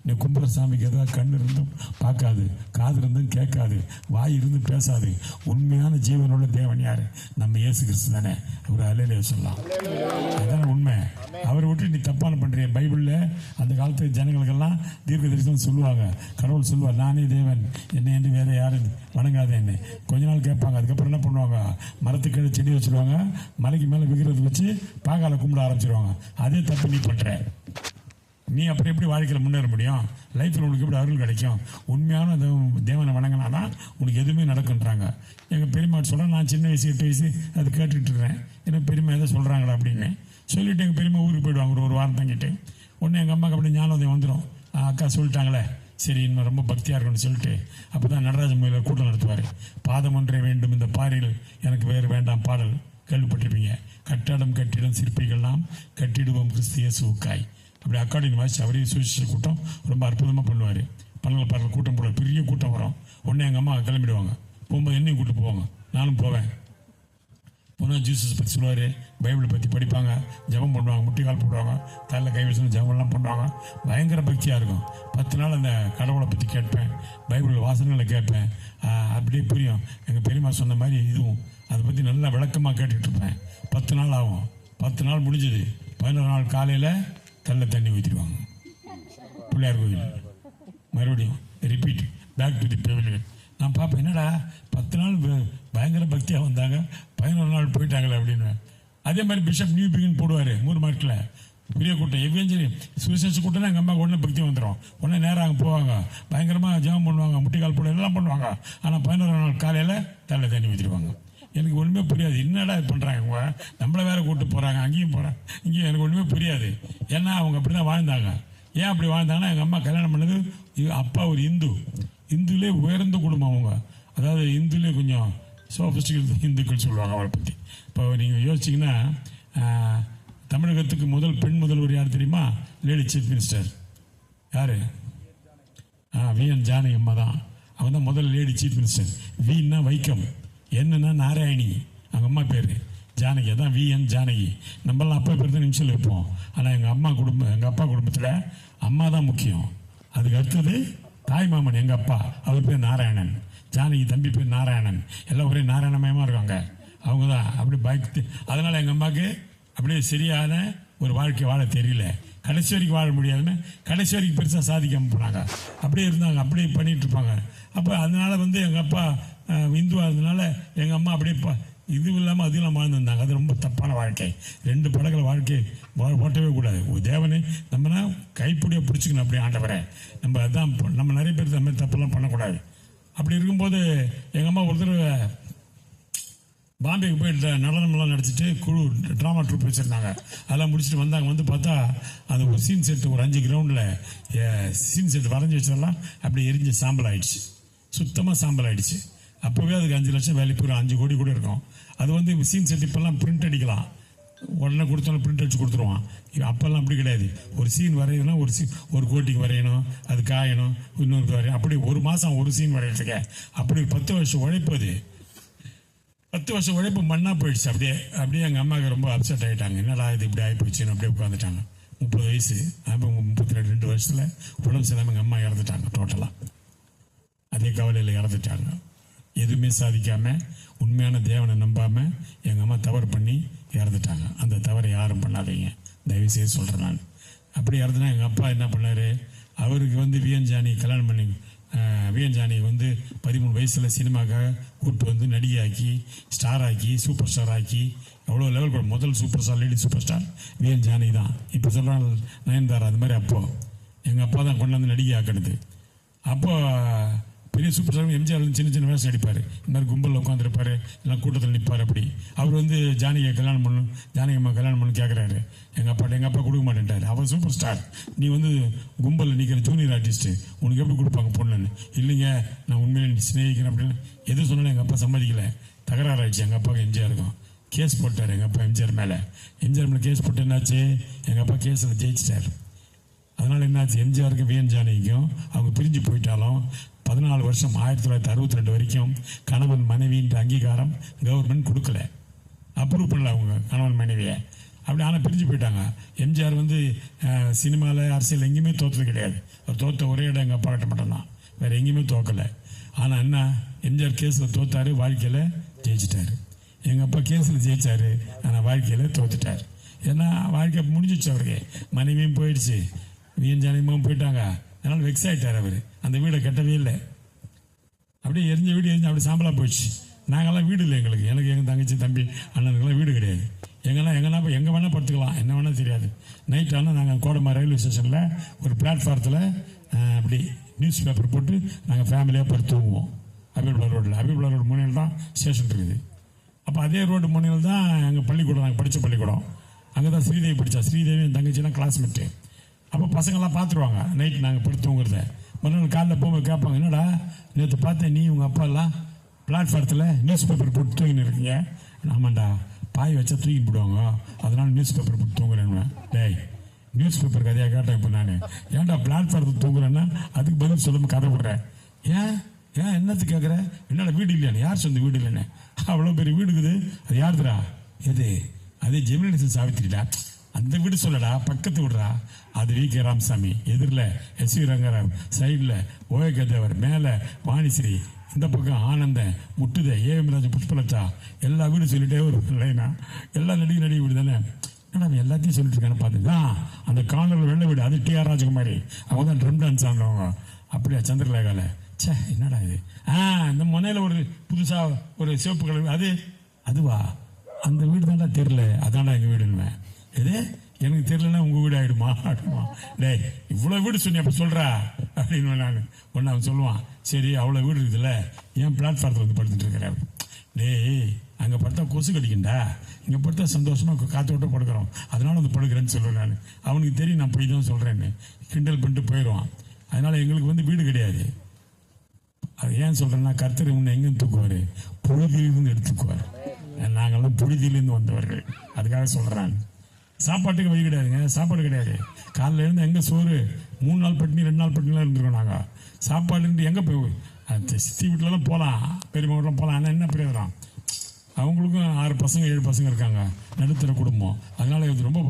நீ கும்பிட்ற சாமிக்கு எதாவது கண் இருந்தும் பார்க்காது, காது இருந்தும் கேட்காது, வாய் இருந்து பேசாது. உண்மையான ஜீவனுள்ள தேவன் யாரு? நம்ம இயேசு கிறிஸ்து தானே. அவர் அல்லேலூயா சொல்லலாம். அதுதானே உண்மை. அவரை விட்டு நீ தப்பான பண்ணுறிய. பைபிளில் அந்த காலத்து ஜனங்களுக்கெல்லாம் தீர்க்க தரிசனம் சொல்லுவாங்க. கடவுள் சொல்லுவார், நானே தேவன், என்னை என்று வேறு யாரும் வணங்காத என்ன. கொஞ்ச நாள் கேட்பாங்க. அதுக்கப்புறம் என்ன பண்ணுவாங்க? மரத்துக்கு செடி வச்சுருவாங்க, மலைக்கு மேலே விக்கிரத்தை வச்சு பாகால கும்பிட ஆரம்பிச்சிருவாங்க. அதே தப்பு நீ பண்ணுற. நீ அப்புறம் எப்படி வாழ்க்கையில் முன்னேற முடியும்? லைஃப்பில் உனக்கு எப்படி அருள் கிடைக்கும்? உண்மையான தேவனை வணங்கினாதான் உனக்கு எதுவுமே நடக்குன்றாங்க. எங்கள் பெரியம்மா சொல்ல, நான் சின்ன வயசு 8 வயசு அது கேட்டுட்டு இருக்கிறேன். என்ன பெரியம்மா எதை சொல்கிறாங்களா அப்படின்னு சொல்லிவிட்டு எங்கள் பெரியம்மா ஊருக்கு போயிடுவாங்க. ஒரு வாரம் தங்கிட்டு உடனே எங்கள் அம்மாவுக்கு அப்படி ஞானோதயம் வந்துடும். அக்கா சொல்லிட்டாங்களே, சரி இன்னும் ரொம்ப பக்தியாக இருக்குன்னு சொல்லிட்டு அப்போ தான் நடராஜ கோயிலில் கூட்டம் நடத்துவார். பாதம் ஒன்றே வேண்டும் இந்த பாறையில் எனக்கு வேறு வேண்டாம் பாடல் கேள்விப்பட்டிருப்பீங்க. கட்டடம் கட்டிடம் சிற்பிகள்லாம் கட்டிடுவோம் கிறிஸ்து இயேசுவுக்காய். அப்படி அக்காடின் வாசிச்சு அவரே சுவிசேஷ கூட்டம் ரொம்ப அற்புதமாக பண்ணுவார். பாடல் கூட்டம் போட பெரிய கூட்டம் வரும். உடனே எங்கள் அம்மா கிளம்பிடுவாங்க. போகும்போது என்னையும் கூப்பிட்டு போவாங்க, நானும் போவேன். போனால் ஜீசஸ் பற்றி சொல்லுவார், பைபிளை பற்றி படிப்பாங்க, ஜபம் பண்ணுவாங்க, முட்டிக்கால் போடுவாங்க, தலையில் கை வச்சு ஜபம்லாம் பண்ணுவாங்க. பயங்கர பக்தியாக இருக்கும். 10 நாள் அந்த கடவுளை பற்றி கேட்பேன், பைபிள் வாசனைகளை கேட்பேன். அப்படியே புரியும். எங்கள் பெரியம்மா சொன்ன மாதிரி இதுவும் அதை பற்றி நல்லா விளக்கமாக கேட்டுக்கிட்டு இருப்பேன். 10 நாள் ஆகும். 10 நாள் முடிஞ்சது. 11 நாள் காலையில் தள்ள தண்ணி ஊற்றிடுவாங்க. பிள்ளையார் கோயில் மறுபடியும் repeat, back to the pavilion. நான் பார்ப்பேன், என்னடா 10 நாள் பயங்கர பக்தியாக வந்தாங்க, 11 நாள் போயிட்டாங்களே அப்படின்னு. அதே மாதிரி பிஷப் நியூ பிகின் போடுவார் 3 மார்க்கில். பெரிய கூட்டம் எவ்வளோ சுவிசேஷ கூட்டம்னா எங்கள் அம்மாவுக்கு உடனே பக்தி வந்துடும். உடனே நேரம் அங்கே போவாங்க, பயங்கரமாக ஜெபம் பண்ணுவாங்க, முட்டிக்கால் போட எல்லாம் பண்ணுவாங்க. ஆனால் 11 நாள் காலையில் தள்ள தண்ணி ஊற்றிடுவாங்க. எனக்கு ஒன்றுமே புரியாது, என்னடா இது பண்ணுறாங்க, நம்மளை வேற கூப்பிட்டு போகிறாங்க, அங்கேயும் போகிறாங்க இங்கேயும். எனக்கு ஒன்றுமே புரியாது. ஏன்னா அவங்க அப்படி தான் வாழ்ந்தாங்க. ஏன் அப்படி வாழ்ந்தாங்கன்னா, எங்கள் அம்மா கல்யாணம் பண்ணது, அப்பா ஒரு இந்துலே உயர்ந்த குடும்பம் அவங்க. அதாவது இந்துலே கொஞ்சம் சோஃபிஸ்டிகேட் இந்துக்கள் சொல்லுவாங்க அவரை பற்றி. இப்போ நீங்கள் யோசிச்சிங்கன்னா, தமிழகத்துக்கு முதல் பெண் முதல்வர் யார் தெரியுமா? லேடி சீஃப் மினிஸ்டர் யார்? விஎன் ஜானகி அம்மா தான். அவங்க தான் முதல் லேடி சீஃப் மினிஸ்டர். வின்னா வைக்கம், என்னன்னா நாராயணி, அவங்க அம்மா பேர் ஜானகி, அதான் விஎன் ஜானகி. நம்மளாம் அப்பா பேர் தான் நிமிஷம் வைப்போம். ஆனால் எங்கள் அப்பா குடும்பத்தில் அம்மா தான் முக்கியம். அதுக்கு அடுத்தது தாய் மாமன் எங்கள் அப்பா, அவர் பேர் நாராயணன். ஜானகி தம்பி பேர் நாராயணன். எல்லாம் ஒரே நாராயணமயமாக இருக்காங்க. அவங்க தான் அப்படி பயத்து. அதனால் எங்கள் அம்மாவுக்கு அப்படியே சரியான ஒரு வாழ்க்கை வாழ தெரியல. கடைசி வரைக்கும் வாழ முடியாதுன்னு கடைசி வரைக்கும் பெருசாக சாதிக்காமல் போனாங்க. அப்படியே இருந்தாங்க, அப்படியே பண்ணிகிட்டு இருப்பாங்க. அப்போ அதனால் எங்கள் அப்பா இந்துவாக இருந்ததுனால எங்கள் அம்மா அப்படியே இது இல்லாமல் அது இல்லாமல் வாழ்ந்துருந்தாங்க. அது ரொம்ப தப்பான வாழ்க்கை. 2 படங்களை வாழ்க்கை ஓட்டவே கூடாது. ஒரு தேவனை நம்மனா கைப்பிடியாக பிடிச்சிக்கணும். அப்படியே ஆண்டவரை நம்ம அதான் நம்ம நிறைய பேர் அந்த மாதிரி தப்பெல்லாம் பண்ணக்கூடாது. அப்படி இருக்கும்போது எங்கள் அம்மா ஒரு தடவை பாம்பேக்கு போய் நடனமெல்லாம் நடிச்சிட்டு குழு ட்ராமா ட்ரூப் வச்சுருந்தாங்க. அதெல்லாம் முடிச்சுட்டு வந்தாங்க. வந்து பார்த்தா அந்த ஒரு சீன் செட்டு ஒரு 5 கிரவுண்டில் சீன் செட்டு வரைஞ்சி வச்சதெல்லாம் அப்படி எரிஞ்ச சாம்பல் ஆகிடுச்சு. சுத்தமாக சாம்பல் ஆகிடுச்சு. அப்போவே அதுக்கு 5 லட்சம் வேலை போய் 5 கோடி கூட இருக்கும். அது சீன் செட் இப்போல்லாம் பிரிண்ட் அடிக்கலாம், உடனே கொடுத்தாலும் பிரிண்ட் அடிச்சு கொடுத்துருவான். அப்போல்லாம் அப்படி கிடையாது. ஒரு சீன் வரையணும்னா ஒரு கோட்டிக்கு வரையணும், அது காயணும், இன்னொரு வரையணும். அப்படி ஒரு மாதம் ஒரு சீன் வரையிறதுக்கு அப்படி 10 வருஷம் உழைப்பு. அது 10 வருஷம் உழைப்பு மண்ணாக போயிடுச்சு. அப்படியே எங்கள் அம்மாவுக்கு ரொம்ப அப்செட் ஆகிட்டாங்க. என்னடா இது இப்படி ஆகி போயிடுச்சுன்னு அப்படியே உட்காந்துட்டாங்க. 30 வயசு, அப்போ 32 வருஷத்தில் உடம்பு சரியில்லாமல் எங்கள் அம்மா இறந்துட்டாங்க. டோட்டலாக அதே கவலையில் இறந்துட்டாங்க. எதுவுமே சாதிக்காமல் உண்மையான தேவனை நம்பாமல் எங்கள் அம்மா தவறு பண்ணி இறந்துட்டாங்க. அந்த தவறை யாரும் பண்ணாதீங்க, தயவுசெய்து சொல்கிறேன் நான். அப்படி இறந்துனா எங்கள் அப்பா என்ன பண்ணார்? அவருக்கு விஎன் ஜானி கல்யாணம் பண்ணி, விஎன் ஜானி 13 வயசில் சினிமாக்காக கூப்பிட்டு நடிகையாக்கி, ஸ்டார் ஆக்கி, சூப்பர் ஸ்டார் ஆக்கி, எவ்வளோ லெவல் முதல் super star, lady super star விஎன் ஜானி தான். இப்போ சொல்கிறாங்க நயன்தாரா. அது மாதிரி அப்போ எங்கள் அப்பா தான் கொண்டு வந்து நடிகை ஆக்கினது. அப்போ பெரிய சூப்பர் ஸ்டார் எம்ஜிஆர் சின்ன வேஷம் அடிப்பார். இந்த மாதிரி கும்பலில் உட்காந்துருப்பார், எல்லாம் கூட்டத்தில் நிற்பார். அப்படி அவர் ஜானகியை கல்யாணம் பண்ணணும், ஜானகி அம்மா கல்யாணம் பண்ணு கேட்குறாரு. எங்கள் அப்பா கொடுக்க மாட்டேன்ட்டார். அவர் சூப்பர் ஸ்டார், நீ கும்பலில் நிற்கிற ஜூனியர் ஆர்டிஸ்ட்டு, உனக்கு எப்படி கொடுப்பாங்க பொண்ணுன்னு? இல்லைங்க, நான் உண்மையிலே சிநேகிக்கிறேன் அப்படின்னு எது சொன்னாலும் எங்கள் அப்பா சம்மதிக்கலை. தகராறு ஆயிடுச்சு எங்கள் அப்பாவுக்கு எம்ஜிஆருக்கும். கேஸ் போட்டார் எங்கள் அப்பா எம்ஜிஆர் மேலே. எம்ஜிஆர் மேலே கேஸ் போட்டு என்னாச்சு? எங்கள் அப்பா கேஸில் ஜெயிச்சிட்டார். அதனால் என்னாச்சு? எம்ஜிஆருக்கு விஎன் ஜானகிக்கும் அவங்க பிரிஞ்சு போயிட்டாலும் 14 வருஷம் 1962 வரைக்கும் கணவன் மனைவின்ற அங்கீகாரம் கவர்மெண்ட் கொடுக்கல, அப்ரூவ் பண்ணல அவங்க கணவன் மனைவியை. அப்படி ஆனால் பிரிஞ்சு போயிட்டாங்க. எம்ஜிஆர் வந்து சினிமாவில் அரசியல் எங்கேயுமே தோற்றது கிடையாது. அவர் தோற்ற ஒரே இடம் எங்கள் அப்பா கிட்ட மட்டும்தான், வேறு எங்கேயுமே தோக்கலை. ஆனால் என்ன, எம்ஜிஆர் கேஸில் தோத்தார், வாழ்க்கையில் ஜெயிச்சிட்டாரு. எங்கள் அப்பா கேஸில் ஜெயிச்சார், ஆனால் வாழ்க்கையில் தோத்துட்டார். ஏன்னா வாழ்க்கை முடிஞ்சிச்சு, அவருக்கு மனைவியும் போயிடுச்சு, வியஞ்சானியமும் போயிட்டாங்க. அதனால் வெக்ஸ் ஆகிட்டார் அவர். அந்த வீடை கட்டவே இல்லை, அப்படியே எரிஞ்ச வீடு எரிஞ்சு அப்படி சாம்பலாக போயிடுச்சு. நாங்கள்லாம் வீடு இல்லை எங்களுக்கு, எங்கள் தங்கச்சி தம்பி அண்ணனுக்கெல்லாம் வீடு கிடையாது. எங்கே வேணால் படுத்துக்கலாம், என்ன வேணால் தெரியாது. நைட் ஆனால் நாங்கள் கோடமா ரயில்வே ஸ்டேஷனில் ஒரு பிளாட்ஃபாரத்தில் அப்படி நியூஸ் பேப்பர் போட்டு நாங்கள் ஃபேமிலியாக படுத்து தூங்குவோம். அபிபுல்லா ரோடு முனையில் தான் ஸ்டேஷன் இருக்குது. அப்போ அதே ரோடு முனையில் தான் எங்கள் பள்ளிக்கூடம், நாங்கள் படித்த பள்ளிக்கூடம். அங்கே தான் ஸ்ரீதேவி படித்தா. ஸ்ரீதேவி என் தங்கச்சிலாம் கிளாஸ்மேட்டு. அப்போ பசங்கள்லாம் பார்த்துருவாங்க நைட்டு நாங்கள் படுத்து தூங்குறத. மறுநாள் காலையில் போகும்போது கேட்பாங்க, என்னடா நேற்று பார்த்தேன் நீ உங்கள் அப்பா எல்லாம் பிளாட்ஃபாரத்தில் நியூஸ் பேப்பர் போட்டு தூங்கின்னு இருக்கீங்க. ஆமாண்டா, பாய் வச்சா தூக்கி போடுவாங்க, அதனால் நியூஸ் பேப்பர் போட்டு தூங்குறேன்னு. டேய், நியூஸ் பேப்பர் கதையாக கேட்டேன். இப்போ நான் ஏன்டா பிளாட்ஃபாரத்தில் தூங்குறேன்னா அதுக்கு பதில் சொல்லாமல் கதை விடுறேன். ஏன் என்னத்துக்கு கேட்குறேன்? என்னடா வீடு இல்லையானே? யார் சொந்த வீடு இல்லைன்னு? அவ்வளோ பெரிய வீடு இருக்குது, அது யாருதுடா? எது? அது ஜெமினி சாவித்திரிடா. அந்த வீடு சொல்லடா, பக்கத்து விடுறா. அது வி கே ராமசாமி, எதிரில் எஸ் வி ரங்கராவ், சைடில் ஓஏ தேவர், மேலே வாணிஸ்ரீ, இந்த பக்கம் ஆனந்தன், முட்டுதை, ஏஎம் புஷ்பலதா, எல்லா வீடும் சொல்லிட்டே ஒரு லைனா. எல்லா நடிகை வீடு தானே. ஆனால் எல்லாத்தையும் சொல்லிட்டு இருக்கான்னு பார்த்துதான் அந்த கார்னரில் வெள்ளை வீடு, அது டி.ஆர். ராஜகுமாரி, அவங்க தான் ட்ரம் டான்ஸ் ஆடுறவங்க. அப்படியா சந்திரலேகால? சே, என்னடா இது? இந்த முனையில் ஒரு புதுசாக ஒரு சிவப்பு கலர், அதுவா? அந்த வீடு தான்டா தெரியல, அதான்டா எங்கள் வீடுன்னு. எது எனக்கு தெரியலன்னா உங்கள் வீடு ஆகிடுமா? டேய், இவ்வளோ வீடு சொன்னி அப்போ சொல்கிறா அப்படின்னு நான் ஒன்று அவன் சொல்லுவான். சரி, அவ்வளோ வீடு இருக்குதுல்ல, ஏன் பிளாட்ஃபாரத்தில் வந்து படுத்துட்டு இருக்கிறேன்? டேய், அங்கே படுத்தா கொசு கடிக்கண்டா, இங்கே படுத்தா சந்தோஷமாக காற்றோட்ட படுக்கிறோம், அதனால வந்து படுக்கிறேன்னு சொல்லுவேன் நான். அவனுக்கு தெரியும் நான் போய் தான் சொல்கிறேன்னு, கிண்டல் பண்ணிட்டு போயிடுவான். அதனால் எங்களுக்கு வந்து வீடு கிடையாது. அது ஏன் சொல்கிறேன்னா, கர்த்தர் முன்ன எங்கேருந்து தூக்குவார்? புழுதியிலிருந்து எடுத்துக்குவார். நாங்கள்லாம் புழுதியிலேருந்து வந்தவர்கள், அதுக்காக சொல்கிறேன். சாப்பாட்டுக்கு வழி கிடையாதுங்க, சாப்பாடு கிடையாது. காலையில் இருந்து எங்கே சோறு? 3 நாள் பட்டினி 2 நாள் பட்டினிலாம் இருந்துருக்கோம் நாங்கள். சாப்பாடுன்ட்டு எங்கே போய் சித்தி வீட்டிலலாம் போகலாம், பெரியம்மா வீட்டிலாம் போகலாம். ஆனால் என்ன பிரயோஜனம்? அவங்களுக்கும் 6 பசங்க 7 பசங்க இருக்காங்க, நடுத்தர குடும்பம். அதனால் இது ரொம்ப